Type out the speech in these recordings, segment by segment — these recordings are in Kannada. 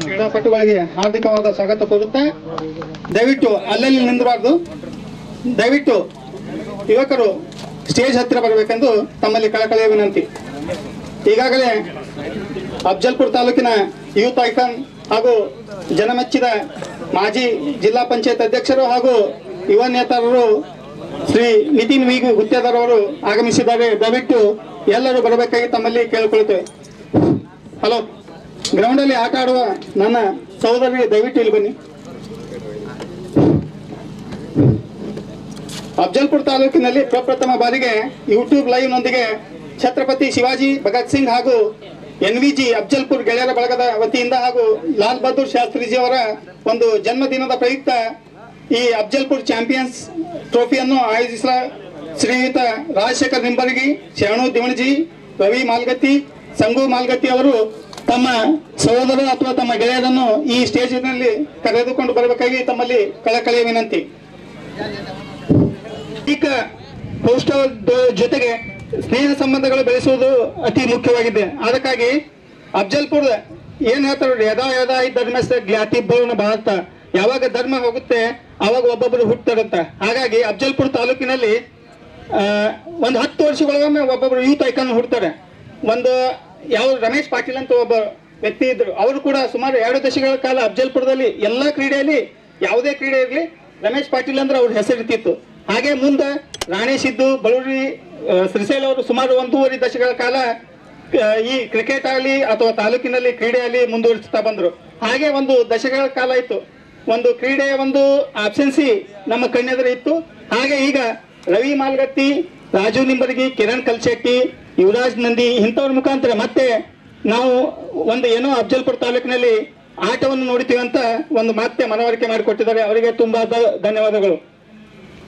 ಕ್ರೀಡಾಪಟುಗಳಿಗೆ ಹಾರ್ದಿಕವಾದ ಸ್ವಾಗತ ಕೋರುತ್ತಾ ದಯವಿಟ್ಟು ಅಲ್ಲಲ್ಲಿ ನಿಂದಬಾರ್ದು. ದಯವಿಟ್ಟು ಯುವಕರು ಸ್ಟೇಜ್ ಹತ್ತಿರ ಬರಬೇಕೆಂದು ತಮ್ಮಲ್ಲಿ ಕಳಕಳಿಯ ವಿನಂತಿ. ಈಗಾಗಲೇ ಅಫ್ಜಲ್ಪುರ್ ತಾಲೂಕಿನ ಯೂತ್ ಐಕಾನ್ ಹಾಗೂ ಜನಮೆಚ್ಚಿದ ಮಾಜಿ ಜಿಲ್ಲಾ ಪಂಚಾಯತ್ ಅಧ್ಯಕ್ಷರು ಹಾಗೂ ಯುವ ನೇತಾರರು ಶ್ರೀ ನಿತಿನ್ ವಿ ಗುತ್ತೇದಾರ್ ಅವರು ಆಗಮಿಸಿದ್ದಾರೆ. ದಯವಿಟ್ಟು ಎಲ್ಲರೂ ಬರಬೇಕಾಗಿ ತಮ್ಮಲ್ಲಿ ಕೇಳಿಕೊಳ್ಳುತ್ತೇವೆ. ಹಲೋ, ಗ್ರೌಂಡ್ ಅಲ್ಲಿ ಆಟ ಆಡುವ ನನ್ನ ಸಹೋದರರಿಗೆ ದಯವಿಟ್ಟು ಇಲ್ಲಿ ಬನ್ನಿ. ಅಫ್ಜಲ್ಪುರ್ ತಾಲೂಕಿನಲ್ಲಿ ಪ್ರಪ್ರಥಮ ಬಾರಿಗೆ ಯೂಟ್ಯೂಬ್ ಲೈವ್ ನೊಂದಿಗೆ ಛತ್ರಪತಿ ಶಿವಾಜಿ ಭಗತ್ ಸಿಂಗ್ ಹಾಗೂ NVG ಅಫ್ಜಲ್ಪುರ್ ಗೆಳೆಯರ ಬಳಗದ ವತಿಯಿಂದ ಹಾಗೂ ಲಾಲ್ ಬಹದ್ದೂರ್ ಶಾಸ್ತ್ರಿಜಿ ಅವರ ಒಂದು ಜನ್ಮದಿನದ ಪ್ರಯುಕ್ತ ಈ ಅಫ್ಜಲ್ಪುರ್ ಚಾಂಪಿಯನ್ಸ್ ಟ್ರೋಫಿಯನ್ನು ಆಯೋಜಿಸಿದ ಶ್ರೀಯುತ ರಾಜಶೇಖರ್ ನಿಂಬರ್ಗಿ, ಶರಣು ದಿವಣಜಿ, ರವಿ ಮಾಲ್ಗತ್ತಿ, ಸಂಗು ಮಾಲ್ಗತ್ತಿ ಅವರು ತಮ್ಮ ಸಹೋದರ ಅಥವಾ ತಮ್ಮ ಗೆಳೆಯರನ್ನು ಈ ಸ್ಟೇಜಿನಲ್ಲಿ ಕರೆದುಕೊಂಡು ಬರಬೇಕಾಗಿ ತಮ್ಮಲ್ಲಿ ಕಳಕಳಿಯ ವಿನಂತಿ. ಈಗ ಪೋಸ್ಟರ್ ಜೊತೆಗೆ ಸ್ನೇಹ ಸಂಬಂಧಗಳು ಬೆಳೆಸುವುದು ಅತಿ ಮುಖ್ಯವಾಗಿದೆ. ಅದಕ್ಕಾಗಿ ಅಫ್ಜಲ್ಪುರ್ ಏನ್ ಹೇಳ್ತಾರೆ, ಯದಾ ಯದಾ ಈ ಧರ್ಮಸ್ಥ ಜ್ಞಾತಿ ಭವನ ಭಾರತ, ಯಾವಾಗ ಧರ್ಮ ಹೋಗುತ್ತೆ ಅವಾಗ ಒಬ್ಬೊಬ್ಬರು ಹುಟ್ಟುತ್ತಾರಂತ. ಹಾಗಾಗಿ ಅಫ್ಜಲ್ಪುರ್ ತಾಲೂಕಿನಲ್ಲಿ ಒಂದು 10 ವರ್ಷಗಳೊಮ್ಮೆ ಒಬ್ಬೊಬ್ಬರು ಯೂತ್ ಐಕಾನ್ ಹುಡ್ತಾರೆ. ಒಂದು ಯಾವ ರಮೇಶ್ ಪಾಟೀಲ್ ಅಂತ ಒಬ್ಬ ವ್ಯಕ್ತಿ ಇದ್ರು. ಅವರು ಕೂಡ ಸುಮಾರು 2 ದಶಕಗಳ ಕಾಲ ಅಫ್ಜಲ್ಪುರದಲ್ಲಿ ಎಲ್ಲಾ ಕ್ರೀಡೆಯಲ್ಲಿ ಯಾವುದೇ ಕ್ರೀಡೆ ಇರಲಿ ರಮೇಶ್ ಪಾಟೀಲ್ ಅಂದ್ರೆ ಅವ್ರ ಹೆಸರಿರ್ತಿತ್ತು. ಹಾಗೆ ಮುಂದೆ ರಾಣಿ ಸಿದ್ದು, ಬಳ್ಳೂರಿ ಶ್ರೀಶೈಲ್ ಅವರು ಸುಮಾರು 1.5 ದಶಕಗಳ ಕಾಲ ಈ ಕ್ರಿಕೆಟ್ ಆಗಲಿ ಅಥವಾ ತಾಲೂಕಿನಲ್ಲಿ ಕ್ರೀಡೆ ಆಗಲಿ ಮುಂದುವರಿಸ್ತಾ ಬಂದ್ರು. ಹಾಗೆ ಒಂದು ದಶಕಗಳ ಕಾಲ ಇತ್ತು, ಒಂದು ಕ್ರೀಡೆಯ ಒಂದು ಆಬ್ಸೆನ್ಸಿ ನಮ್ಮ ಕಣ್ಣೆದುರು ಇತ್ತು. ಹಾಗೆ ಈಗ ರವಿ ಮಾಲ್ಗತ್ತಿ, ರಾಜು ನಿಂಬರ್ಗಿ, ಕಿರಣ್ ಕಲ್ಶೆಟ್ಟಿ, ಯುವರಾಜ್ ನಂದಿ ಇಂಥವ್ರ ಮುಖಾಂತರ ಮತ್ತೆ ನಾವು ಒಂದು ಏನೋ ಅಫ್ಜಲ್ಪುರ್ ತಾಲೂಕಿನಲ್ಲಿ ಆಟವನ್ನು ನೋಡ್ತೀವಿ ಅಂತ ಒಂದು ಮತ್ತೆ ಮನವರಿಕೆ ಮಾಡಿಕೊಟ್ಟಿದ್ದಾರೆ. ಅವರಿಗೆ ತುಂಬಾ ಧನ್ಯವಾದಗಳು.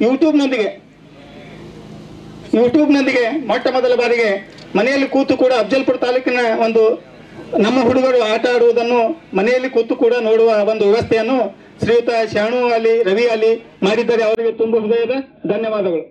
ಯೂಟ್ಯೂಬ್ನೊಂದಿಗೆ ಮೊಟ್ಟ ಮೊದಲ ಬಾರಿಗೆ ಮನೆಯಲ್ಲಿ ಕೂತು ಕೂಡ ಅಫ್ಜಲ್ಪುರ್ ತಾಲೂಕಿನ ಒಂದು ನಮ್ಮ ಹುಡುಗರು ಆಟ ಆಡುವುದನ್ನು ಮನೆಯಲ್ಲಿ ಕೂತು ಕೂಡ ನೋಡುವ ಒಂದು ವ್ಯವಸ್ಥೆಯನ್ನು ಶ್ರೀಯುತ ಶರಣು ಅಲಿ, ರವಿ ಅಲಿ ಮಾಡಿದ್ದಾರೆ. ಅವರಿಗೆ ತುಂಬ ಹೃದಯದ ಧನ್ಯವಾದಗಳು.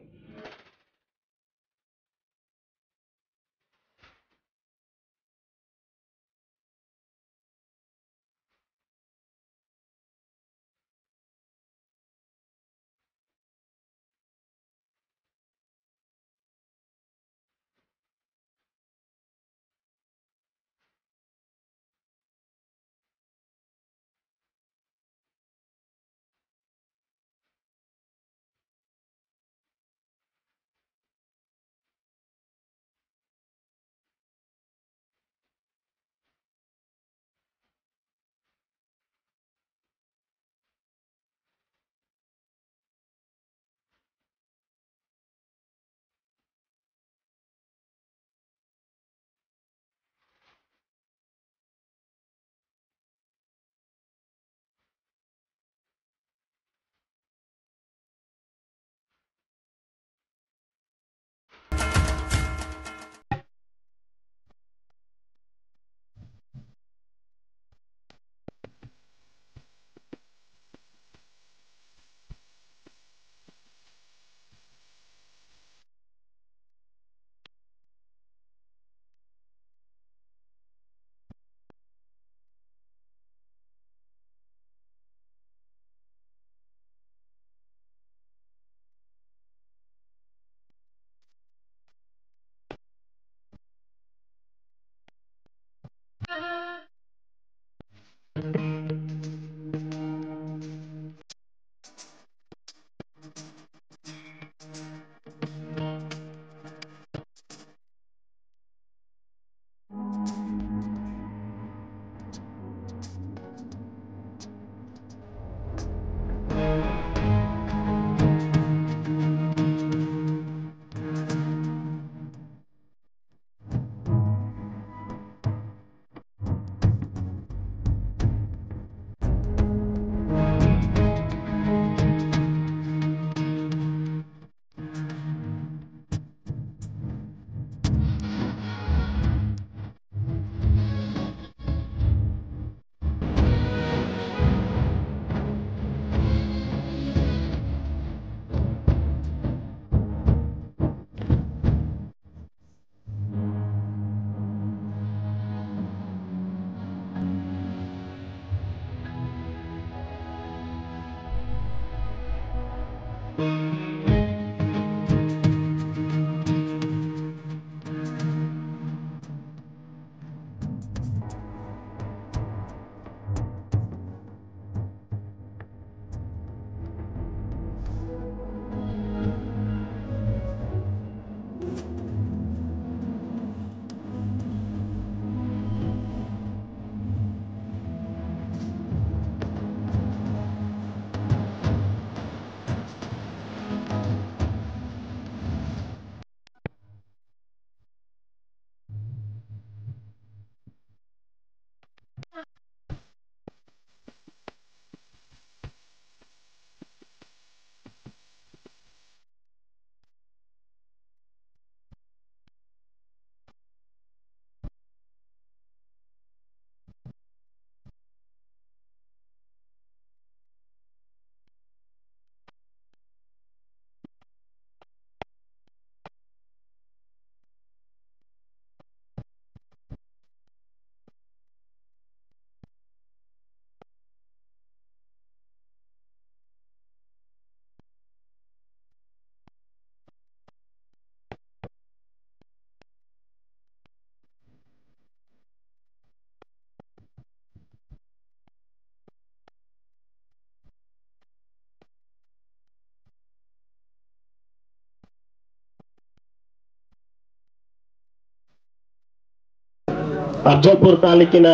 ಅಫಜಲ್ಪುರ ತಾಲೂಕಿನ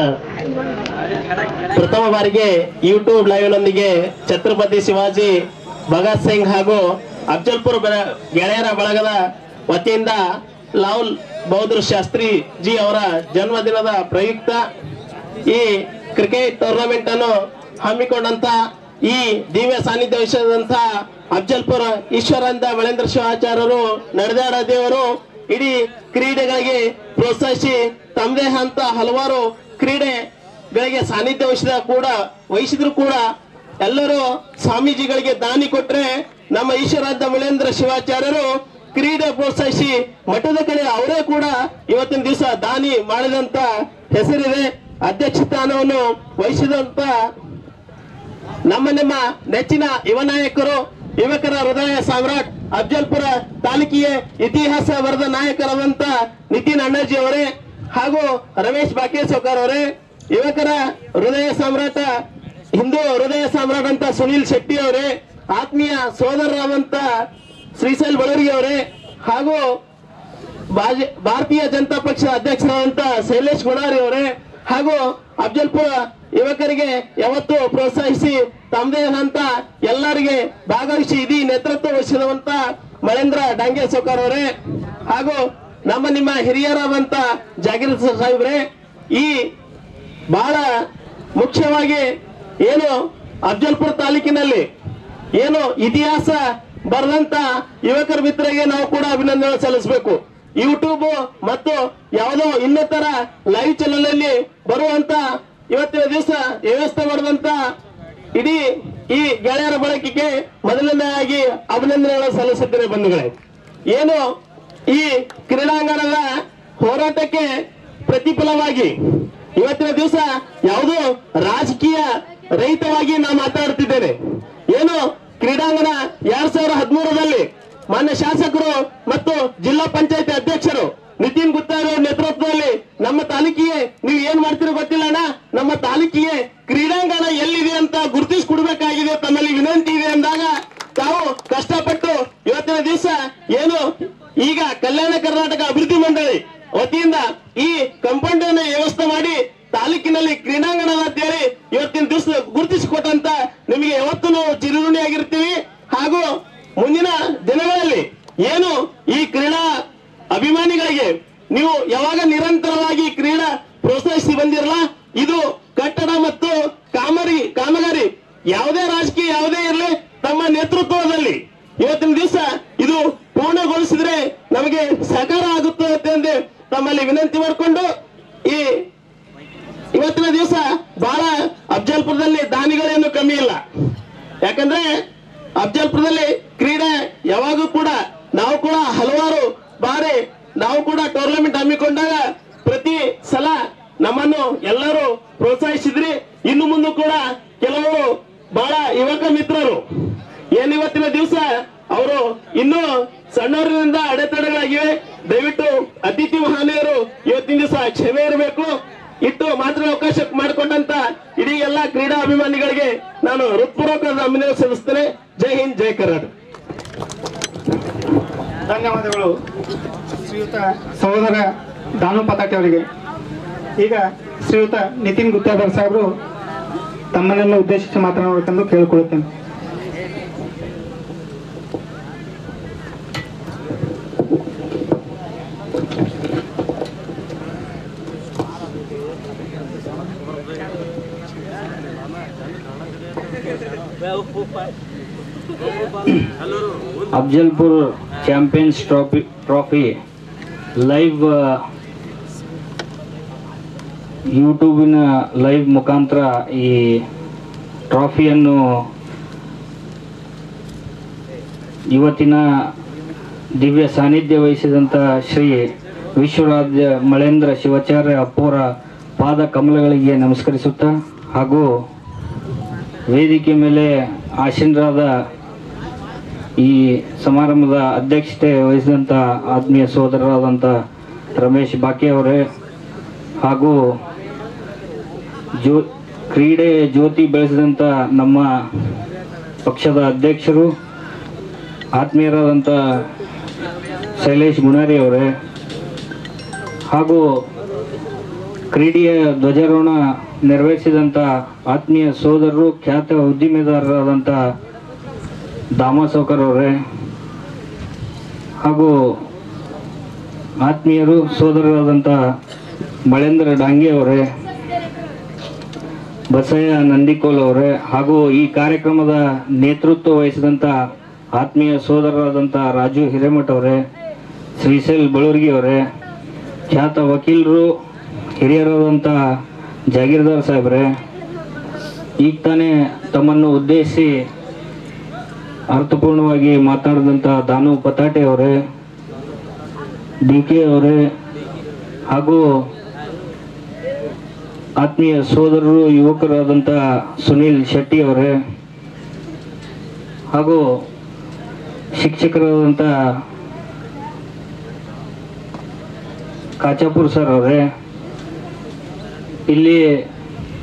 ಪ್ರಥಮ ಬಾರಿಗೆ ಯೂಟ್ಯೂಬ್ ಲೈವ್ ನೊಂದಿಗೆ ಛತ್ರಪತಿ ಶಿವಾಜಿ ಭಗತ್ ಸಿಂಗ್ ಹಾಗೂ ಅಫಜಲ್ಪುರ ಗೆಳೆಯರ ಬಳಗದ ವತಿಯಿಂದ ಲಾಲ್ ಬಹದ್ದೂರ್ ಶಾಸ್ತ್ರಿ ಜಿ ಅವರ ಜನ್ಮದಿನದ ಪ್ರಯುಕ್ತ ಈ ಕ್ರಿಕೆಟ್ ಟೂರ್ನಮೆಂಟ್ ಅನ್ನು ಹಮ್ಮಿಕೊಂಡಂತ ಈ ದಿವ್ಯ ಸಾನ್ನಿಧ್ಯ ವಹಿಸಿದಂತ ಅಫಜಲ್ಪುರ ಈಶ್ವರಂತ ಮಳೇಂದ್ರ ಶಿವಾಚಾರ್ಯರು ನಡೆದಾಡ ದೇವರು ಇಡೀ ಕ್ರೀಡೆಗಳಿಗೆ ಪ್ರೋತ್ಸಾಹಿಸಿ ತಮ್ಮದೇ ಅಂತ ಹಲವಾರು ಕ್ರೀಡೆಗಳಿಗೆ ಸಾನ್ನಿಧ್ಯ ವಹಿಸಿದ್ರು ಕೂಡ ಎಲ್ಲರೂ ಸ್ವಾಮೀಜಿಗಳಿಗೆ ದಾನಿ ಕೊಟ್ರೆ ನಮ್ಮ ಈಶ್ವರಾಂತ ಮಳೇಂದ್ರ ಶಿವಾಚಾರ್ಯರು ಕ್ರೀಡೆ ಪ್ರೋತ್ಸಾಹಿಸಿ ಮಠದ ಕಡೆ ಅವರೇ ಕೂಡ ಇವತ್ತಿನ ದಿವಸ ದಾನಿ ಮಾಡಿದಂತ ಹೆಸರಿದೆ. ಅಧ್ಯಕ್ಷ ಸ್ಥಾನವನ್ನು ವಹಿಸಿದಂತ ನಿಮ್ಮ ನೆಚ್ಚಿನ ಯುವ ನಾಯಕರು, ಯುವಕರ ಹೃದಯ ಸಾಮ್ರಾಟ್, ಅಫಜಲ್ಪುರ ತಾಲೂಕಿಗೆ ಇತಿಹಾಸ ಬರೆದ ನಾಯಕರಾದಂತ ನಿತಿನ್ ಅಣ್ಣಾಜಿ ಅವರೇ ಹಾಗೂ ರಮೇಶ್ ಬಾಕೇಶ್ವರ್ ಅವರೇ, ಯುವಕರ ಹೃದಯ ಸಾಮ್ರಾಟ, ಹಿಂದೂ ಹೃದಯ ಸಾಮ್ರಾಟ್ ಅಂತ ಸುನಿಲ್ ಶೆಟ್ಟಿ ಅವರೇ, ಆತ್ಮೀಯ ಸೋದರರಾದಂತ ಶ್ರೀಶೈಲ್ ಬಳೂರಿಗೆ ಅವರೇ ಹಾಗೂ ಭಾರತೀಯ ಜನತಾ ಪಕ್ಷದ ಅಧ್ಯಕ್ಷರಾದಂತ ಶೈಲೇಶ್ ಗುಣಾರಿ ಅವರೇ ಹಾಗೂ ಅಫಜಲ್ಪುರ ಯುವಕರಿಗೆ ಯಾವತ್ತು ಪ್ರೋತ್ಸಾಹಿಸಿ ತಮ್ಮದೇ ಅಂತ ಎಲ್ಲರಿಗೆ ಭಾಗವಹಿಸಿ ಇಡೀ ನೇತೃತ್ವ ವಹಿಸಿರುವಂತ ಮಳೇಂದ್ರ ಡಾಂಗೆ ಸೌಕರ್ ಅವರೇ ಹಾಗೂ ನಿಮ್ಮ ಹಿರಿಯರಾದಂತ ಜಾಗೀರ್ ಸಾಹೇಬ್ರೆ, ಈ ಬಹಳ ಮುಖ್ಯವಾಗಿ ಏನು ಅಫಜಲ್ಪುರ ತಾಲೂಕಿನಲ್ಲಿ ಏನು ಇತಿಹಾಸ ಬರೆದಂತ ಯುವಕರ ಮಿತ್ರರಿಗೆ ನಾವು ಕೂಡ ಅಭಿನಂದನೆ ಸಲ್ಲಿಸಬೇಕು. ಯೂಟ್ಯೂಬ್ ಮತ್ತು ಯಾವುದೋ ಇನ್ನಿತರ ಲೈವ್ ಚಾನೆಲ್ ಅಲ್ಲಿ ಬರುವಂತ ಇವತ್ತಿನ ದಿವಸ ವ್ಯವಸ್ಥೆ ಮಾಡಿದಂತ ಇಡೀ ಈ ಗೆಳೆಯರ ಬಳಕೆಗೆ ಮೊದಲನೇದಾಗಿ ಅಭಿನಂದನೆಗಳನ್ನು ಸಲ್ಲಿಸುತ್ತೇನೆ ಬಂಧುಗಳೇ. ಏನು ಈ ಕ್ರೀಡಾಂಗಣದ ಹೋರಾಟಕ್ಕೆ ಪ್ರತಿಫಲವಾಗಿ ಇವತ್ತಿನ ದಿವಸ ಯಾವುದೋ ರಾಜಕೀಯ ರಹಿತವಾಗಿ ನಾನು ಮಾತಾಡ್ತಿದ್ದೇನೆ. ಏನು ಕ್ರೀಡಾಂಗಣ 2013ರಲ್ಲಿ ಮಾನ್ಯ ಶಾಸಕರು ಮತ್ತು ಜಿಲ್ಲಾ ಪಂಚಾಯತಿ ಅಧ್ಯಕ್ಷರು ನಿತಿನ್ ಗುತ್ತಾರಿ ಅವರ ನೇತೃತ್ವದಲ್ಲಿ ನಮ್ಮ ತಾಲೂಕಿಗೆ ನೀವು ಏನ್ ಮಾಡ್ತೀರೋ ಗೊತ್ತಿಲ್ಲ ಅಣ್ಣ, ನಮ್ಮ ತಾಲೂಕಿಗೆ ಕ್ರೀಡಾಂಗಣ ಎಲ್ಲಿದೆ ಅಂತ ಗುರುತಿಸಿಕೊಡ್ಬೇಕಾಗಿದೆ, ತಮ್ಮಲ್ಲಿ ವಿನಂತಿ ಇದೆ ಅಂದಾಗ ತಾವು ಕಷ್ಟಪಟ್ಟು ಇವತ್ತಿನ ದಿವಸ ಏನು ಈಗ ಕಲ್ಯಾಣ ಕರ್ನಾಟಕ ಅಭಿವೃದ್ಧಿ ಮಂಡಳಿ ವತಿಯಿಂದ ಈ ಕಾಂಪೌಂಡ್ ಅನ್ನು ವ್ಯವಸ್ಥೆ ಮಾಡಿ ತಾಲೂಕಿನಲ್ಲಿ ಕ್ರೀಡಾಂಗಣ ಅಂತ ಹೇಳಿ ಇವತ್ತಿನ ದಿವಸ ಗುರುತಿಸಿಕೊಟ್ಟಂತ ನಿಮಗೆ ಯಾವತ್ತೂ ನಾವು ಚಿರಋಣಿಯಾಗಿರ್ತೀವಿ. ಹಾಗೂ ಮುಂದಿನ ದಿನಗಳಲ್ಲಿ ಏನು ಈ ಕ್ರೀಡಾ ಅಭಿಮಾನಿಗಳಿಗೆ ನೀವು ಯಾವಾಗ ನಿರಂತರವಾಗಿ ಕ್ರೀಡಾ ಪ್ರೋತ್ಸಾಹಿಸಿ ಬಂದಿರಲ್ಲ, ಇದು ಕಟ್ಟಡ ಮತ್ತು ಕಾಮಗಾರಿ ಯಾವುದೇ ರಾಜಕೀಯ ಯಾವುದೇ ಇರಲಿ ತಮ್ಮ ನೇತೃತ್ವದಲ್ಲಿ ಇವತ್ತಿನ ದಿವಸ ಇದು ಪೂರ್ಣಗೊಳಿಸಿದ್ರೆ ನಮಗೆ ಸಹಕಾರ ಆಗುತ್ತದೆ ಎಂದು ತಮ್ಮಲ್ಲಿ ವಿನಂತಿ ಮಾಡಿಕೊಂಡು ಈ ಇವತ್ತಿನ ದಿವಸ ಬಹಳ ಅಫಜಲ್ಪುರದಲ್ಲಿ ದಾನಿಗಳೇನು ಕಮ್ಮಿ ಇಲ್ಲ. ಯಾಕಂದ್ರೆ ಅಫಜಲ್ಪುರದಲ್ಲಿ ಕ್ರೀಡೆ ಯಾವಾಗೂ ಕೂಡ ನಾವು ಕೂಡ ಹಲವಾರು ಬಾರಿ ನಾವು ಕೂಡ ಟೂರ್ನಮೆಂಟ್ ಹಮ್ಮಿಕೊಂಡಾಗ ಪ್ರತಿ ಸಲ ನಮ್ಮನ್ನು ಎಲ್ಲರೂ ಪ್ರೋತ್ಸಾಹಿಸಿದ್ರಿ. ಇನ್ನು ಮುಂದೆ ಕೂಡ ಕೆಲವರು ಬಹಳ ಯುವಕ ಮಿತ್ರರು ಏನ್ ಇವತ್ತಿನ ದಿವಸ ಅವರು ಇನ್ನೂ ಸಣ್ಣವರಿಂದ ಅಡೆತಡೆಗಳಾಗಿವೆ. ದಯವಿಟ್ಟು ಅತಿಥಿ ಮಹಾನೀಯರು ಇವತ್ತಿನ ದಿವಸ ಕ್ಷಮೆ ಇರಬೇಕು. ಇಟ್ಟು ಮಾತ್ರ ಅವಕಾಶ ಮಾಡಿಕೊಂಡಂತ ಇಡೀ ಎಲ್ಲಾ ಕ್ರೀಡಾ ಅಭಿಮಾನಿಗಳಿಗೆ ನಾನು ಹೃತ್ಪೂರ್ವಕವಾದ ಅಭಿನಂದನೆ ಸಲ್ಲಿಸ್ತೇನೆ. ಜೈ ಹಿಂದ್, ಜೈ ಕರ್ನಾಟಕ. ಧನ್ಯವಾದಗಳು ಶ್ರೀಯುತ ಸಹೋದರ ದಾನು ಪತಾಟೆ ಅವರಿಗೆ. ಈಗ ಶ್ರೀಯುತ ನಿತಿನ್ ಗುತ್ತೇದಾರ್ ಸಾಹೇಬರು ತಮ್ಮನ್ನೆಲ್ಲ ಉದ್ದೇಶಿಸಿ ಮಾತನಾಡಬೇಕೆಂದು ಕೇಳಿಕೊಳ್ಳುತ್ತೇನೆ. ಅಫ್ಜಲ್ಪುರ್ ಚಾಂಪಿಯನ್ಸ್ ಟ್ರಾಫಿ ಲೈವ್ ಯೂಟ್ಯೂಬಿನ ಲೈವ್ ಮುಖಾಂತರ ಈ ಟ್ರಾಫಿಯನ್ನು ಇವತ್ತಿನ ದಿವ್ಯ ಸಾನ್ನಿಧ್ಯ ವಹಿಸಿದಂಥ ಶ್ರೀ ವಿಶ್ವರಾಧ್ಯ ಮಳೇಂದ್ರ ಶಿವಾಚಾರ್ಯ ಅಪ್ಪೋರ ಪಾದ ಕಮಲಗಳಿಗೆ ನಮಸ್ಕರಿಸುತ್ತಾ, ಹಾಗೂ ವೇದಿಕೆ ಮೇಲೆ ಆಸೀನರಾದ ಈ ಸಮಾರಂಭದ ಅಧ್ಯಕ್ಷತೆ ವಹಿಸಿದಂಥ ಆತ್ಮೀಯ ಸೋದರರಾದಂಥ ರಮೇಶ್ ಬಾಕಿ ಅವರೇ, ಹಾಗೂ ಕ್ರೀಡೆ ಜ್ಯೋತಿ ಬೆಳೆಸಿದಂಥ ನಮ್ಮ ಪಕ್ಷದ ಅಧ್ಯಕ್ಷರು ಆತ್ಮೀಯರಾದಂಥ ಶೈಲೇಶ್ ಗುಣಾರಿ ಅವರೇ, ಹಾಗೂ ಕ್ರೀಡೆಯ ಧ್ವಜಾರೋಹಣ ನೆರವೇರಿಸಿದಂಥ ಆತ್ಮೀಯ ಸೋದರರು ಖ್ಯಾತ ಉದ್ದಿಮೆದಾರರಾದಂಥ ದಾಮ ಸೌಕರ್ ಅವರೇ, ಹಾಗೂ ಆತ್ಮೀಯರು ಸೋದರರಾದಂಥ ಮಳೇಂದ್ರ ಡಾಂಗೆ ಅವರೇ, ಬಸಯ್ಯ ನಂದಿಕೋಲ್ ಅವರೇ, ಹಾಗೂ ಈ ಕಾರ್ಯಕ್ರಮದ ನೇತೃತ್ವ ವಹಿಸಿದಂಥ ಆತ್ಮೀಯ ಸೋದರರಾದಂಥ ರಾಜು ಹಿರೇಮಠ ಅವರೇ, ಶ್ರೀಶೈಲ್ ಬಳೂರ್ಗಿ ಅವರೇ, ಖ್ಯಾತ ವಕೀಲರು ಹಿರಿಯರಾದಂಥ ಜಾಗೀರ್ದಾರ್ ಸಾಹೇಬ್ರೆ, ಈಗ ತಾನೇ ತಮ್ಮನ್ನು ಉದ್ದೇಶಿಸಿ ಅರ್ಥಪೂರ್ಣವಾಗಿ ಮಾತನಾಡಿದಂಥ ದಾನು ಪತಾಟೆ ಅವರೇ, ಡಿ ಕೆ ಅವರೇ, ಹಾಗೂ ಆತ್ಮೀಯ ಸೋದರರು ಯುವಕರಾದಂಥ ಸುನೀಲ್ ಶೆಟ್ಟಿ ಅವರೇ, ಹಾಗೂ ಶಿಕ್ಷಕರಾದಂಥ ಕಾಚಾಪುರ್ ಸರ್ ಅವರೇ, ಇಲ್ಲಿ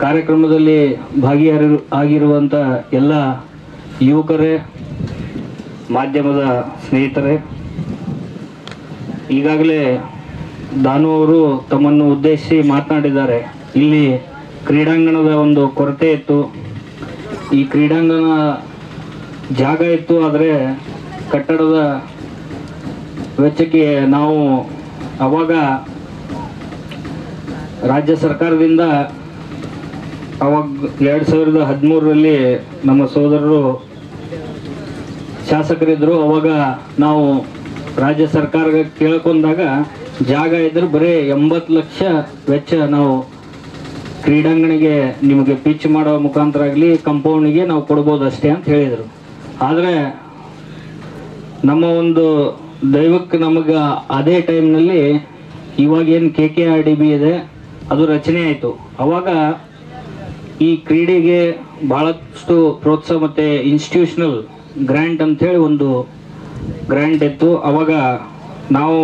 ಕಾರ್ಯಕ್ರಮದಲ್ಲಿ ಭಾಗಿಯಾಗಿರುವಂಥ ಎಲ್ಲ ಯುವಕರೇ, ಮಾಧ್ಯಮದ ಸ್ನೇಹಿತರೇ, ಈಗಾಗಲೇ ದಾನು ಅವರು ತಮ್ಮನ್ನು ಉದ್ದೇಶಿಸಿ ಮಾತನಾಡಿದ್ದಾರೆ. ಇಲ್ಲಿ ಕ್ರೀಡಾಂಗಣದ ಒಂದು ಕೊರತೆ ಇತ್ತು. ಈ ಕ್ರೀಡಾಂಗಣ ಜಾಗ ಇತ್ತು, ಆದರೆ ಕಟ್ಟಡದ ವೆಚ್ಚಕ್ಕೆ ನಾವು ಅವಾಗ ರಾಜ್ಯ ಸರ್ಕಾರದಿಂದ ಅವಾಗ 2013ರಲ್ಲಿ ನಮ್ಮ ಸೋದರರು ಶಾಸಕರಿದ್ದರು. ಅವಾಗ ನಾವು ರಾಜ್ಯ ಸರ್ಕಾರಕ್ಕೆ ಕೇಳ್ಕೊಂಡಾಗ ಜಾಗ ಇದ್ರೆ ಬರೀ 80 ಲಕ್ಷ ವೆಚ್ಚ ನಾವು ಕ್ರೀಡಾಂಗಣಿಗೆ ನಿಮಗೆ ಪಿಚ್ ಮಾಡೋ ಮುಖಾಂತರ ಆಗಲಿ ಕಂಪೌಂಡಿಗೆ ನಾವು ಕೊಡ್ಬೋದು ಅಷ್ಟೇ ಅಂತ ಹೇಳಿದರು. ಆದರೆ ನಮ್ಮ ಒಂದು ದೈವಕ್ಕೆ ನಮಗೆ ಅದೇ ಟೈಮ್ನಲ್ಲಿ ಇವಾಗೇನು KKRDB ಇದೆ ಅದು ರಚನೆ ಆಯಿತು. ಅವಾಗ ಈ ಕ್ರೀಡೆಗೆ ಭಾಳಷ್ಟು ಪ್ರೋತ್ಸಾಹ ಮತ್ತು ಇನ್ಸ್ಟಿಟ್ಯೂಷನಲ್ ಗ್ರ್ಯಾಂಟ್ ಅಂಥೇಳಿ ಒಂದು ಗ್ರ್ಯಾಂಟ್ ಇತ್ತು. ಅವಾಗ ನಾವು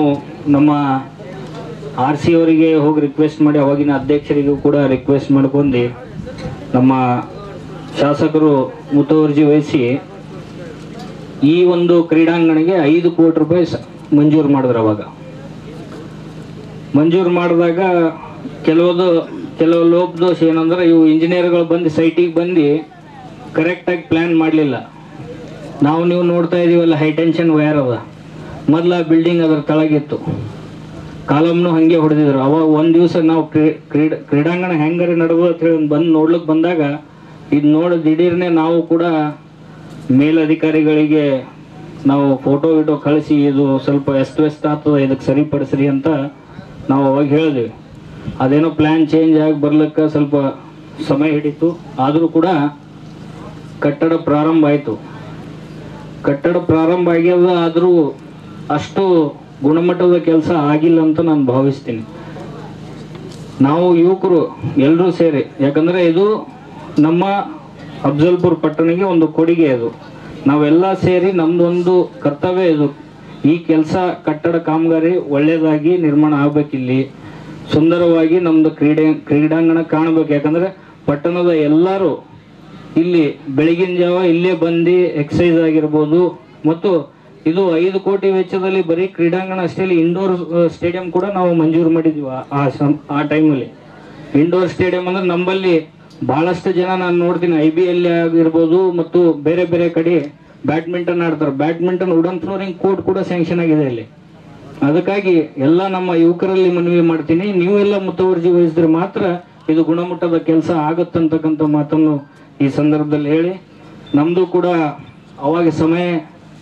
ನಮ್ಮ RC ಅವರಿಗೆ ಹೋಗಿ ರಿಕ್ವೆಸ್ಟ್ ಮಾಡಿ, ಅವಾಗಿನ ಅಧ್ಯಕ್ಷರಿಗೂ ಕೂಡ ರಿಕ್ವೆಸ್ಟ್ ಮಾಡ್ಕೊಂಡು ನಮ್ಮ ಶಾಸಕರು ಮುತುವರ್ಜಿ ವಹಿಸಿ ಈ ಒಂದು ಕ್ರೀಡಾಂಗಣಿಗೆ 5 ಕೋಟಿ ರೂಪಾಯಿ ಮಂಜೂರು ಮಾಡಿದ್ರು. ಅವಾಗ ಮಂಜೂರು ಮಾಡಿದಾಗ ಕೆಲವು ಲೋಪದೋಷ ಏನಂದ್ರೆ, ಇವು ಇಂಜಿನಿಯರ್ಗಳು ಬಂದು ಸೈಟಿಗೆ ಬಂದು ಕರೆಕ್ಟಾಗಿ ಪ್ಲ್ಯಾನ್ ಮಾಡಲಿಲ್ಲ. ನೀವು ನೋಡ್ತಾ ಇದ್ದೀವಲ್ಲ, ಹೈ ಟೆನ್ಷನ್ ವೈರ್ ಅದ, ಮೊದಲ ಬಿಲ್ಡಿಂಗ್ ಅದರ ತಳಗಿತ್ತು, ಕಾಲಮ್ನು ಹಾಗೆ ಹೊಡೆದಿದ್ರು. ಅವಾಗ ಒಂದು ದಿವಸ ನಾವು ಕ್ರೀಡಾಂಗಣ ಹೆಂಗಾರೆ ನಡೆದು ಅಂತ ಹೇಳಿ ಬಂದು ನೋಡ್ಲಿಕ್ಕೆ ಬಂದಾಗ ಇದು ನೋಡಿ ದಿಢೀರ್ನೆ ನಾವು ಕೂಡ ಮೇಲಧಿಕಾರಿಗಳಿಗೆ ನಾವು ಫೋಟೋ ಕಳಿಸಿ ಇದು ಸ್ವಲ್ಪ ವ್ಯಸ್ತ ಆಗ್ತದೆ, ಇದಕ್ಕೆ ಸರಿಪಡಿಸ್ರಿ ಅಂತ ನಾವು ಅವಾಗ ಹೇಳಿದ್ವಿ. ಅದೇನೋ ಪ್ಲ್ಯಾನ್ ಚೇಂಜ್ ಆಗಿ ಬರ್ಲಿಕ್ಕೆ ಸ್ವಲ್ಪ ಸಮಯ ಹಿಡಿತು. ಆದರೂ ಕೂಡ ಕಟ್ಟಡ ಪ್ರಾರಂಭ ಆಯಿತು. ಕಟ್ಟಡ ಪ್ರಾರಂಭ ಆಗ್ಯದ, ಆದರೂ ಅಷ್ಟು ಗುಣಮಟ್ಟದ ಕೆಲಸ ಆಗಿಲ್ಲ ಅಂತ ನಾನು ಭಾವಿಸ್ತೀನಿ. ನಾವು ಯುವಕರು ಎಲ್ಲರೂ ಸೇರಿ, ಯಾಕಂದರೆ ಇದು ನಮ್ಮ ಅಫ್ಜಲ್ಪುರ್ ಪಟ್ಟಣಿಗೆ ಒಂದು ಕೊಡುಗೆ. ಅದು ನಾವೆಲ್ಲ ಸೇರಿ ನಮ್ದೊಂದು ಕರ್ತವ್ಯ ಇದು. ಈ ಕೆಲಸ ಕಟ್ಟಡ ಕಾಮಗಾರಿ ಒಳ್ಳೆಯದಾಗಿ ನಿರ್ಮಾಣ ಆಗಬೇಕಿಲ್ಲಿ, ಸುಂದರವಾಗಿ ನಮ್ಮದು ಕ್ರೀಡಾಂಗಣ ಕಾಣಬೇಕು. ಯಾಕಂದರೆ ಪಟ್ಟಣದ ಎಲ್ಲರೂ ಇಲ್ಲಿ ಬೆಳಗಿನ ಜಾವ ಇಲ್ಲೇ ಬಂದು ಎಕ್ಸಸೈಸ್ ಆಗಿರ್ಬೋದು, ಮತ್ತು ಇದು 5 ಕೋಟಿ ವೆಚ್ಚದಲ್ಲಿ ಬರೀ ಕ್ರೀಡಾಂಗಣ ಅಷ್ಟೇ ಇಲ್ಲ, ಇಂಡೋರ್ ಸ್ಟೇಡಿಯಂ ಕೂಡ ನಾವು ಮಂಜೂರು ಮಾಡಿದ್ವಿ ಆ ಟೈಮಲ್ಲಿ. ಇಂಡೋರ್ ಸ್ಟೇಡಿಯಂ ಅಂದರೆ ನಮ್ಮಲ್ಲಿ ಭಾಳಷ್ಟು ಜನ ನಾನು ನೋಡ್ತೀನಿ IBL ಆಗಿರ್ಬೋದು ಮತ್ತು ಬೇರೆ ಬೇರೆ ಕಡೆ ಬ್ಯಾಡ್ಮಿಂಟನ್ ಆಡ್ತಾರೆ. ಬ್ಯಾಡ್ಮಿಂಟನ್ ವುಡನ್ ಫ್ಲೋರಿಂಗ್ ಕೋರ್ಟ್ ಕೂಡ ಸ್ಯಾಂಕ್ಷನ್ ಆಗಿದೆ ಇಲ್ಲಿ. ಅದಕ್ಕಾಗಿ ಎಲ್ಲ ನಮ್ಮ ಯುವಕರಲ್ಲಿ ಮನವಿ ಮಾಡ್ತೀನಿ, ನೀವು ಎಲ್ಲ ಮುತುವರ್ಜಿ ವಹಿಸಿದ್ರೆ ಮಾತ್ರ ಇದು ಗುಣಮಟ್ಟದ ಕೆಲಸ ಆಗುತ್ತಂತಕ್ಕಂಥ ಮಾತನ್ನು ಈ ಸಂದರ್ಭದಲ್ಲಿ ಹೇಳಿ, ನಮ್ಮದು ಕೂಡ ಅವಾಗ ಸಮಯ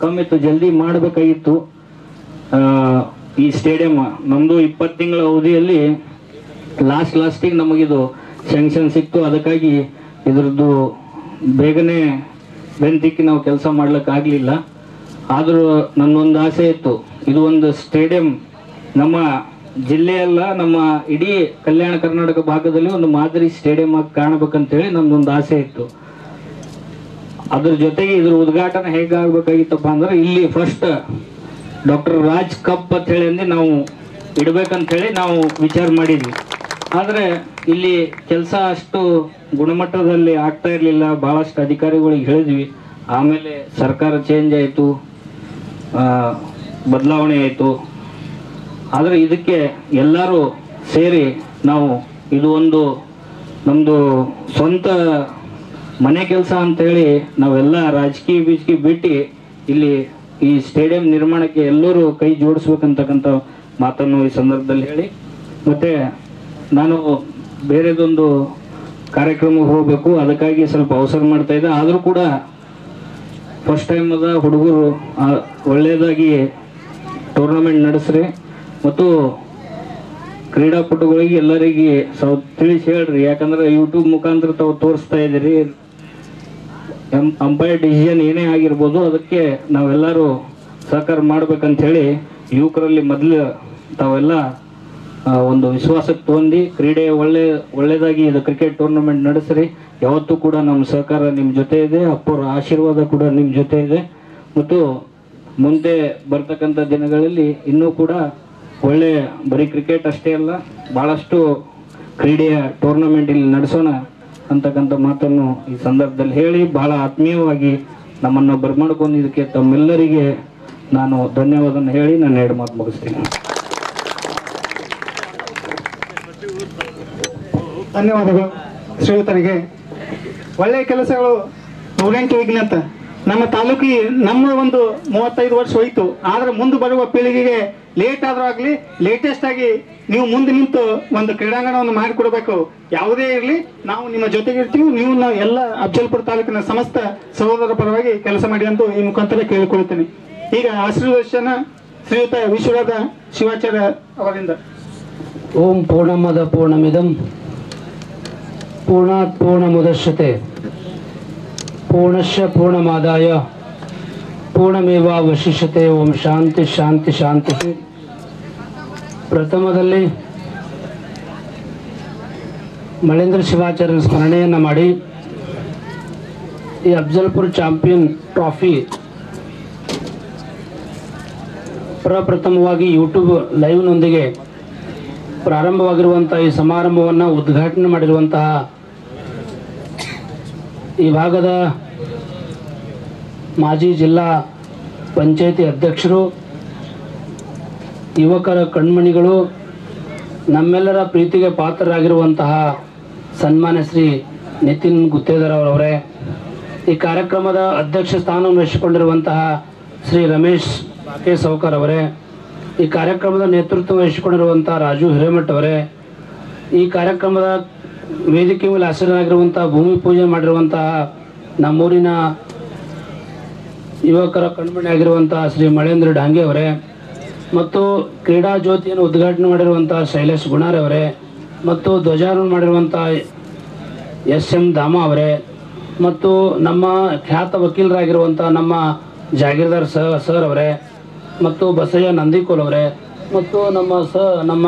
ಕಮ್ಮಿತ್ತು, ಜಲ್ದಿ ಮಾಡಬೇಕಾಗಿತ್ತು. ಈ ಸ್ಟೇಡಿಯಂ ನಮ್ಮದು 20 ತಿಂಗಳ ಅವಧಿಯಲ್ಲಿ ಲಾಸ್ಟಿಗೆ ನಮಗಿದು ಸ್ಯಾಂಕ್ಷನ್ ಸಿಕ್ತು. ಅದಕ್ಕಾಗಿ ಇದರದ್ದು ಬೇಗನೆ ಬೆಂತಿಕ್ಕಿ ನಾವು ಕೆಲಸ ಮಾಡ್ಲಿಕ್ಕಾಗಲಿಲ್ಲ. ಆದರೂ ನನ್ನೊಂದು ಆಸೆ ಇತ್ತು, ಇದು ಒಂದು ಸ್ಟೇಡಿಯಂ ನಮ್ಮ ಜಿಲ್ಲೆಯಲ್ಲ, ನಮ್ಮ ಇಡೀ ಕಲ್ಯಾಣ ಕರ್ನಾಟಕ ಭಾಗದಲ್ಲಿ ಒಂದು ಮಾದರಿ ಸ್ಟೇಡಿಯಂ ಆಗಿ ಕಾಣಬೇಕಂತೇಳಿ ನಮ್ದೊಂದು ಆಸೆ ಇತ್ತು. ಅದ್ರ ಜೊತೆಗೆ ಇದ್ರ ಉದ್ಘಾಟನೆ ಹೇಗಾಗಬೇಕಾಗಿತ್ತಪ್ಪ ಅಂದ್ರೆ, ಇಲ್ಲಿ ಫಸ್ಟ್ ಡಾಕ್ಟರ್ ರಾಜ್ ಕಪ್ ಅಂತ ಹೇಳಿ ನಾವು ಇಡಬೇಕಂತೇಳಿ ನಾವು ವಿಚಾರ ಮಾಡಿದ್ವಿ. ಆದರೆ ಇಲ್ಲಿ ಕೆಲಸ ಅಷ್ಟು ಗುಣಮಟ್ಟದಲ್ಲಿ ಆಗ್ತಾ ಇರಲಿಲ್ಲ. ಭಾಳಷ್ಟು ಅಧಿಕಾರಿಗಳಿಗೆ ಹೇಳಿದ್ವಿ. ಆಮೇಲೆ ಸರ್ಕಾರ ಚೇಂಜ್ ಆಯಿತು, ಬದಲಾವಣೆ ಆಯಿತು. ಆದರೆ ಇದಕ್ಕೆ ಎಲ್ಲರೂ ಸೇರಿ ನಾವು ಇದು ಒಂದು ನಮ್ಮದು ಸ್ವಂತ ಮನೆ ಕೆಲಸ ಅಂತೇಳಿ ನಾವೆಲ್ಲ ರಾಜಕೀಯ ಬಿಟ್ಟು ಇಲ್ಲಿ ಈ ಸ್ಟೇಡಿಯಂ ನಿರ್ಮಾಣಕ್ಕೆ ಎಲ್ಲರೂ ಕೈ ಜೋಡಿಸ್ಬೇಕಂತಕ್ಕಂಥ ಮಾತನ್ನು ಈ ಸಂದರ್ಭದಲ್ಲಿ ಹೇಳಿ, ಮತ್ತು ನಾನು ಬೇರೆದೊಂದು ಕಾರ್ಯಕ್ರಮಕ್ಕೆ ಹೋಗಬೇಕು, ಅದಕ್ಕಾಗಿ ಸ್ವಲ್ಪ ಅವಸರ ಮಾಡ್ತಾ ಇದ್ದೆ. ಆದರೂ ಕೂಡ ಫಸ್ಟ್ ಟೈಮ್ ಅದ ಹುಡುಗರು ಒಳ್ಳೆಯದಾಗಿ ಟೂರ್ನಮೆಂಟ್ ನಡೆಸ್ರಿ, ಮತ್ತು ಕ್ರೀಡಾಪಟುಗಳಿಗೆ ಎಲ್ಲರಿಗೆ ತಿಳಿಸಿ ಹೇಳ್ರಿ. ಯಾಕಂದ್ರೆ ಯೂಟ್ಯೂಬ್ ಮುಖಾಂತರ ತಾವು ತೋರಿಸ್ತಾ ಇದ್ದೀರಿ, ಅಂಪೈರ್ ಡಿಸಿಷನ್ ಏನೇ ಆಗಿರ್ಬೋದು ಅದಕ್ಕೆ ನಾವೆಲ್ಲರೂ ಸಹಕಾರ ಮಾಡ್ಬೇಕಂಥೇಳಿ ಯುವಕರಲ್ಲಿ ಮೊದಲು ತಾವೆಲ್ಲ ಒಂದು ವಿಶ್ವಾಸಕ್ಕೆ ತೊಂದು ಕ್ರೀಡೆ ಒಳ್ಳೆಯದಾಗಿ ಇದು ಕ್ರಿಕೆಟ್ ಟೂರ್ನಮೆಂಟ್ ನಡೆಸ್ರಿ. ಯಾವತ್ತೂ ಕೂಡ ನಮ್ಮ ಸಹಕಾರ ನಿಮ್ಮ ಜೊತೆ ಇದೆ, ಅಪ್ಪರ ಆಶೀರ್ವಾದ ಕೂಡ ನಿಮ್ಮ ಜೊತೆ ಇದೆ. ಮತ್ತು ಮುಂದೆ ಬರ್ತಕ್ಕಂಥ ದಿನಗಳಲ್ಲಿ ಇನ್ನೂ ಕೂಡ ಒಳ್ಳೆಯ ಬರೀ ಕ್ರಿಕೆಟ್ ಅಷ್ಟೇ ಅಲ್ಲ, ಭಾಳಷ್ಟು ಕ್ರೀಡೆಯ ಟೂರ್ನಮೆಂಟ್ ಇಲ್ಲಿ ನಡೆಸೋಣ ಅಂತಕ್ಕಂಥ ಮಾತನ್ನು ಈ ಸಂದರ್ಭದಲ್ಲಿ ಹೇಳಿ, ಭಾಳ ಆತ್ಮೀಯವಾಗಿ ನಮ್ಮನ್ನು ಬರಮಾಡ್ಕೊಂಡಿದ್ದಕ್ಕೆ ತಮ್ಮೆಲ್ಲರಿಗೆ ನಾನು ಧನ್ಯವಾದನ ಹೇಳಿ ನಾನು 2 ಮಾತು ಮುಗಿಸ್ತೀನಿ. ಧನ್ಯವಾದಗಳು ಶ್ರೀಯುತರಿಗೆ. ಒಳ್ಳೆಯ ಕೆಲಸಗಳು 108 ವಿಘ್ನತ. ನಮ್ಮ ತಾಲೂಕಿಗೆ ನಮ್ಮ ಒಂದು 35 ವರ್ಷ ಹೋಯಿತು. ಆದರೆ ಮುಂದೆ ಬರುವ ಪೀಳಿಗೆಗೆ ಲೇಟ್ ಆದರೂ ಆಗಲಿ, ಲೇಟೆಸ್ಟ್ ಆಗಿ ನೀವು ಮುಂದೆ ನಿಂತು ಒಂದು ಕ್ರೀಡಾಂಗಣವನ್ನು ಮಾಡಿಕೊಡ್ಬೇಕು. ಯಾವುದೇ ಇರಲಿ, ನಾವು ನಿಮ್ಮ ಜೊತೆಗೆ ಇರ್ತೀವಿ. ನೀವು ಎಲ್ಲ ಅಫಜಲ್ಪುರ ತಾಲೂಕಿನ ಸಮಸ್ತ ಸಹೋದರ ಪರವಾಗಿ ಕೆಲಸ ಮಾಡಿ ಅಂತ ಈ ಮುಖಾಂತರ ಕೇಳಿಕೊಳ್ತೇನೆ. ಈಗ ಆಶೀರ್ವಚನ ಶ್ರೀಯುತ ವಿಶ್ವನಾಥ ಶಿವಾಚಾರ್ಯ ಅವರಿಂದ. ಓಂ ಪೂರ್ಣಮದ ಪೂರ್ಣಮಿದಂ ಪೂರ್ಣಾತ್ ಪೂರ್ಣಮುದಶ್ಯತೆ ಪೂರ್ಣಶ್ಯ ಪೂರ್ಣಮಾದಾಯ ಪೂರ್ಣಮೇವಾವಶಿಷ್ಯತೆ. ಓಂ ಶಾಂತಿ ಶಾಂತಿ ಶಾಂತಿ. ಪ್ರಥಮದಲ್ಲಿ ಮಳೇಂದ್ರ ಶಿವಾಚಾರ್ಯರ ಸ್ಮರಣೆಯನ್ನು ಮಾಡಿ ಈ ಅಫಜಲ್ಪುರ ಚಾಂಪಿಯನ್ ಟ್ರಾಫಿ ಪ್ರಪ್ರಥಮವಾಗಿ ಯೂಟ್ಯೂಬ್ ಲೈವ್ನೊಂದಿಗೆ ಪ್ರಾರಂಭವಾಗಿರುವಂಥ ಈ ಸಮಾರಂಭವನ್ನು ಉದ್ಘಾಟನೆ ಮಾಡಿರುವಂತಹ ಈ ಭಾಗದ ಮಾಜಿ ಜಿಲ್ಲಾ ಪಂಚಾಯತಿ ಅಧ್ಯಕ್ಷರು, ಯುವಕರ ಕಣ್ಮಣಿಗಳು, ನಮ್ಮೆಲ್ಲರ ಪ್ರೀತಿಗೆ ಪಾತ್ರರಾಗಿರುವಂತಹ ಸನ್ಮಾನ್ಯ ಶ್ರೀ ನಿತಿನ್ ಗುತ್ತೇದಾರ್ ಅವರವರೇ, ಈ ಕಾರ್ಯಕ್ರಮದ ಅಧ್ಯಕ್ಷ ಸ್ಥಾನವನ್ನು ವಹಿಸಿಕೊಂಡಿರುವಂತಹ ಶ್ರೀ ರಮೇಶ್ ಬಾಕೇಶ್ ಸೌಕರ್ ಅವರೇ, ಈ ಕಾರ್ಯಕ್ರಮದ ನೇತೃತ್ವ ವಹಿಸಿಕೊಂಡಿರುವಂಥ ರಾಜು ಹಿರೇಮಠ್ ಅವರೇ, ಈ ಕಾರ್ಯಕ್ರಮದ ವೇದಿಕೆ ಮೇಲೆ ಹಸಿರಾಗಿರುವಂಥ ಭೂಮಿ ಪೂಜೆ ಮಾಡಿರುವಂತಹ ನಮ್ಮೂರಿನ ಯುವಕರ ಕಣ್ಮಣಿ ಆಗಿರುವಂತಹ ಶ್ರೀ ಮಳೇಂದ್ರ ಡಾಂಗೆ ಅವರೇ, ಮತ್ತು ಕ್ರೀಡಾ ಜ್ಯೋತಿಯನ್ನು ಉದ್ಘಾಟನೆ ಮಾಡಿರುವಂಥ ಶೈಲೇಶ್ ಗುಣಾರ್ ಅವರೇ, ಮತ್ತು ಧ್ವಜಾರೋಹಣ ಮಾಡಿರುವಂಥ SM ದಾಮ ಅವರೇ, ಮತ್ತು ನಮ್ಮ ಖ್ಯಾತ ವಕೀಲರಾಗಿರುವಂಥ ನಮ್ಮ ಜಾಗೀರ್ದಾರ್ ಸರ್ ಅವರೇ, ಮತ್ತು ಬಸಯ್ಯ ನಂದಿಕೋಲ್ ಅವರೇ, ಮತ್ತು ನಮ್ಮ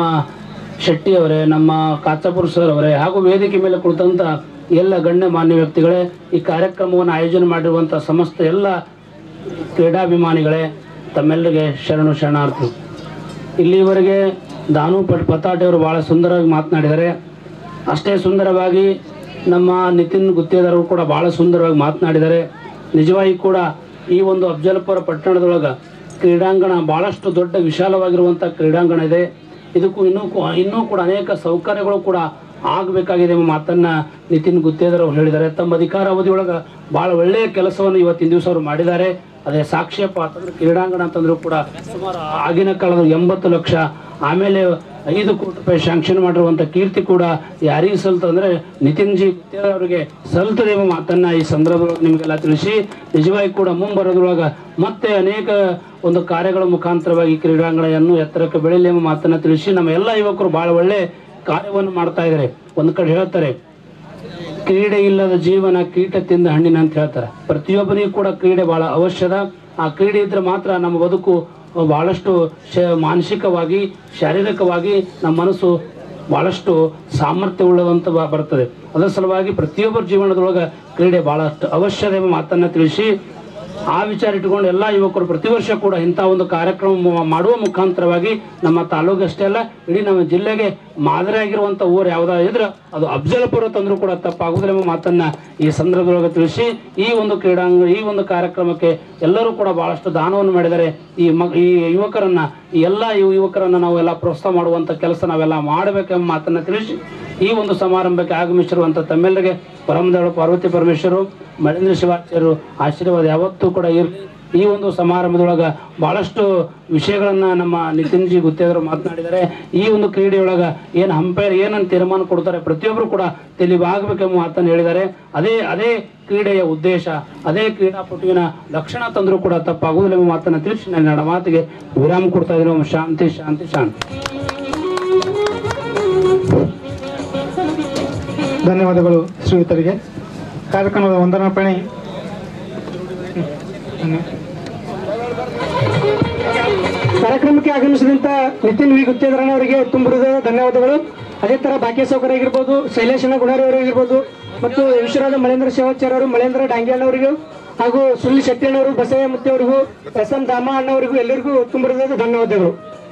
ಶೆಟ್ಟಿ ಅವರೇ, ನಮ್ಮ ಕಾಚಾಪುರ್ ಸರ್ ಅವರೇ, ಹಾಗೂ ವೇದಿಕೆ ಮೇಲೆ ಕುಳಿತಂಥ ಎಲ್ಲ ಗಣ್ಯ ಮಾನ್ಯ ವ್ಯಕ್ತಿಗಳೇ, ಈ ಕಾರ್ಯಕ್ರಮವನ್ನು ಆಯೋಜನೆ ಮಾಡಿರುವಂಥ ಸಮಸ್ತ ಎಲ್ಲ ಕ್ರೀಡಾಭಿಮಾನಿಗಳೇ, ತಮ್ಮೆಲ್ಲರಿಗೆ ಶರಣು ಶರಣಾರ್ಥಿ. ಇಲ್ಲಿವರೆಗೆ ದಾನು ಪತಾಟೆ ಅವರು ಭಾಳ ಸುಂದರವಾಗಿ ಮಾತನಾಡಿದ್ದಾರೆ. ಅಷ್ಟೇ ಸುಂದರವಾಗಿ ನಮ್ಮ ನಿತಿನ್ ಗುತ್ತೇದಾರ್ ಅವರು ಕೂಡ ಭಾಳ ಸುಂದರವಾಗಿ ಮಾತನಾಡಿದ್ದಾರೆ. ನಿಜವಾಗಿ ಕೂಡ ಈ ಒಂದು ಅಫಜಲ್ಪುರ ಪಟ್ಟಣದೊಳಗೆ ಕ್ರೀಡಾಂಗಣ ಭಾಳಷ್ಟು ದೊಡ್ಡ ವಿಶಾಲವಾಗಿರುವಂಥ ಕ್ರೀಡಾಂಗಣ ಇದೆ. ಇದಕ್ಕೂ ಇನ್ನೂ ಕೂಡ ಅನೇಕ ಸೌಕರ್ಯಗಳು ಕೂಡ ಆಗಬೇಕಾಗಿದೆ ಎಂಬ ಮಾತನ್ನು ನಿತಿನ್ ಗುತ್ತೇದಾರ್ ಅವರು ಹೇಳಿದ್ದಾರೆ. ತಮ್ಮ ಅಧಿಕಾರಾವಧಿಯೊಳಗೆ ಭಾಳ ಒಳ್ಳೆಯ ಕೆಲಸವನ್ನು ಇವತ್ತಿನ ದಿವಸ ಅವರು ಮಾಡಿದ್ದಾರೆ. ಅದೇ ಸಾಕ್ಷ್ಯಪ್ಪ ಅಂತಂದ್ರೆ ಕ್ರೀಡಾಂಗಣ ಅಂತಂದ್ರೂ ಕೂಡ ಸುಮಾರು ಆಗಿನ ಕಾಲದ 80 ಲಕ್ಷ, ಆಮೇಲೆ 5 ಕೋಟಿ ರೂಪಾಯಿ ಶಾಂಕ್ಷನ್ ಮಾಡಿರುವಂಥ ಕೀರ್ತಿ ಕೂಡ ಯಾರಿಗೆ ಸಲ್ತಂದರೆ ನಿತಿನ್ ಜಿ ಗುತ್ತೇದಾರ್ ಅವರಿಗೆ ಸಲ್ತದೆ ಎಂಬ ಮಾತನ್ನು ಈ ಸಂದರ್ಭದೊಳಗೆ ನಿಮಗೆಲ್ಲ ತಿಳಿಸಿ, ನಿಜವಾಗಿ ಕೂಡ ಮುಂಬರೋದ್ರೊಳಗೆ ಮತ್ತೆ ಅನೇಕ ಒಂದು ಕಾರ್ಯಗಳ ಮುಖಾಂತರವಾಗಿ ಕ್ರೀಡಾಂಗಣವನ್ನು ಎತ್ತರಕ್ಕೆ ಬೆಳೆಯಲಿ ಎಂಬ ಮಾತನ್ನು ತಿಳಿಸಿ, ನಮ್ಮ ಎಲ್ಲ ಯುವಕರು ಭಾಳ ಒಳ್ಳೆ ಕಾರ್ಯವನ್ನು ಮಾಡ್ತಾ ಇದ್ದಾರೆ. ಒಂದು ಕಡೆ ಹೇಳ್ತಾರೆ, ಕ್ರೀಡೆ ಇಲ್ಲದ ಜೀವನ ಕೀಟ ತಿಂದ ಹಣ್ಣಿನ ಅಂತ ಹೇಳ್ತಾರೆ. ಪ್ರತಿಯೊಬ್ಬನಿಗೂ ಕೂಡ ಕ್ರೀಡೆ ಭಾಳ ಅವಶ್ಯದ. ಆ ಕ್ರೀಡೆ ಇದ್ರೆ ಮಾತ್ರ ನಮ್ಮ ಬದುಕು ಭಾಳಷ್ಟು ಮಾನಸಿಕವಾಗಿ, ಶಾರೀರಿಕವಾಗಿ ನಮ್ಮ ಮನಸ್ಸು ಭಾಳಷ್ಟು ಸಾಮರ್ಥ್ಯವುಳ್ಳದಂತ ಬರ್ತದೆ. ಅದರ ಸಲುವಾಗಿ ಪ್ರತಿಯೊಬ್ಬರ ಜೀವನದೊಳಗೆ ಕ್ರೀಡೆ ಭಾಳಷ್ಟು ಅವಶ್ಯದ ಎಂಬ ಮಾತನ್ನು ತಿಳಿಸಿ, ಆ ವಿಚಾರ ಇಟ್ಟುಕೊಂಡು ಎಲ್ಲ ಯುವಕರು ಪ್ರತಿ ವರ್ಷ ಕೂಡ ಇಂಥ ಒಂದು ಕಾರ್ಯಕ್ರಮ ಮಾಡುವ ಮುಖಾಂತರವಾಗಿ ನಮ್ಮ ತಾಲೂಕಷ್ಟೇ ಅಲ್ಲ, ಇಡೀ ನಮ್ಮ ಜಿಲ್ಲೆಗೆ ಮಾದರಿಯಾಗಿರುವಂಥ ಊರು ಯಾವುದಾದ್ರು ಇದ್ರೆ ಅದು ಅಫಜಲ್ಪುರ ತಂದರೂ ಕೂಡ ತಪ್ಪಾಗುವುದಿಲ್ಲ ಎಂಬ ಮಾತನ್ನು ಈ ಸಂದರ್ಭದೊಳಗೆ ತಿಳಿಸಿ, ಈ ಒಂದು ಈ ಒಂದು ಕಾರ್ಯಕ್ರಮಕ್ಕೆ ಎಲ್ಲರೂ ಕೂಡ ಭಾಳಷ್ಟು ದಾನವನ್ನು ಮಾಡಿದ್ದಾರೆ. ಈ ಯುವಕರನ್ನು, ಈ ಎಲ್ಲ ಯುವಕರನ್ನು ನಾವೆಲ್ಲ ಪ್ರೋತ್ಸಾಹ ಮಾಡುವಂಥ ಕೆಲಸ ನಾವೆಲ್ಲ ಮಾಡಬೇಕೆಂಬ ಮಾತನ್ನು ತಿಳಿಸಿ, ಈ ಒಂದು ಸಮಾರಂಭಕ್ಕೆ ಆಗಮಿಸಿರುವಂಥ ತಮ್ಮೆಲ್ಲರಿಗೆ ಪರಮದೇವರು ಪಾರ್ವತಿ ಪರಮೇಶ್ವರು, ಮಳೇಂದ್ರ ಶಿವಾಚಾರ್ಯರು ಆಶೀರ್ವಾದ ಯಾವತ್ತೂ ಕೂಡ ಇರಲಿ. ಈ ಒಂದು ಸಮಾರಂಭದೊಳಗೆ ಭಾಳಷ್ಟು ವಿಷಯಗಳನ್ನು ನಮ್ಮ ನಿತಿನ್ ಜಿ ಗುತ್ತೇದಾರ್ ಮಾತನಾಡಿದ್ದಾರೆ. ಈ ಒಂದು ಕ್ರೀಡೆಯೊಳಗೆ ಏನು ಅಂಪೈರ್ ಏನನ್ನು ತೀರ್ಮಾನ ಕೊಡ್ತಾರೆ ಪ್ರತಿಯೊಬ್ಬರು ಕೂಡ ತಿಳಿವಾಗಬೇಕೆಂಬ ಮಾತನ್ನು ಹೇಳಿದ್ದಾರೆ. ಅದೇ ಕ್ರೀಡೆಯ ಉದ್ದೇಶ, ಅದೇ ಕ್ರೀಡಾಪಟುವಿನ ಲಕ್ಷಣ ತಂದರೂ ಕೂಡ ತಪ್ಪಾಗುವುದಿಲ್ಲ ಎಂಬ ಮಾತನ್ನು ತಿಳಿಸಿ ನನ್ನ ಮಾತಿಗೆ ವಿರಾಮ ಕೊಡ್ತಾ ಇದ್ದೀನಿ. ಶಾಂತಿ ಶಾಂತಿ ಶಾಂತಿ. ಧನ್ಯವಾದಗಳು ಶ್ರೀಯುತರಿಗೆ. ಕಾರ್ಯಕ್ರಮದ ವಂದನಾರ್ಪಣೆ. ಕಾರ್ಯಕ್ರಮಕ್ಕೆ ಆಗಮಿಸಿದಂತ ನಿತಿನ್ ವಿ ಗುತ್ತೇದಾರ್ ಅವರಿಗೆ ತುಂಬ ಹೃದಯದ ಧನ್ಯವಾದಗಳು. ಅದೇ ತರ ಬಾಕಿ ಸೌಕರ್ಯ ಆಗಿರ್ಬೋದು, ಶೈಲೇಶನ ಗುಣಾರಿ ಅವರಿಗಿರ್ಬೋದು, ಮತ್ತು ವಿಶ್ವರಾದ ಮಳೇಂದ್ರ ಶಿವಾಚಾರ್ಯ ಅವರು, ಮಳೇಂದ್ರ ಡಾಂಗೆ ಅಣ್ಣವರಿಗೂ, ಹಾಗೂ ಸುನಿಲ್ ಶೆಟ್ಟಿ ಅಣ್ಣವರು, ಬಸಯ್ಯ ಮುತ್ತಿ ಅವರಿಗೂ, ಎಸ್ ಎಂ ದಾಮ ಅಣ್ಣವರಿಗೂ ಎಲ್ಲರಿಗೂ ತುಂಬ ಹೃದಯದ ಧನ್ಯವಾದಗಳು.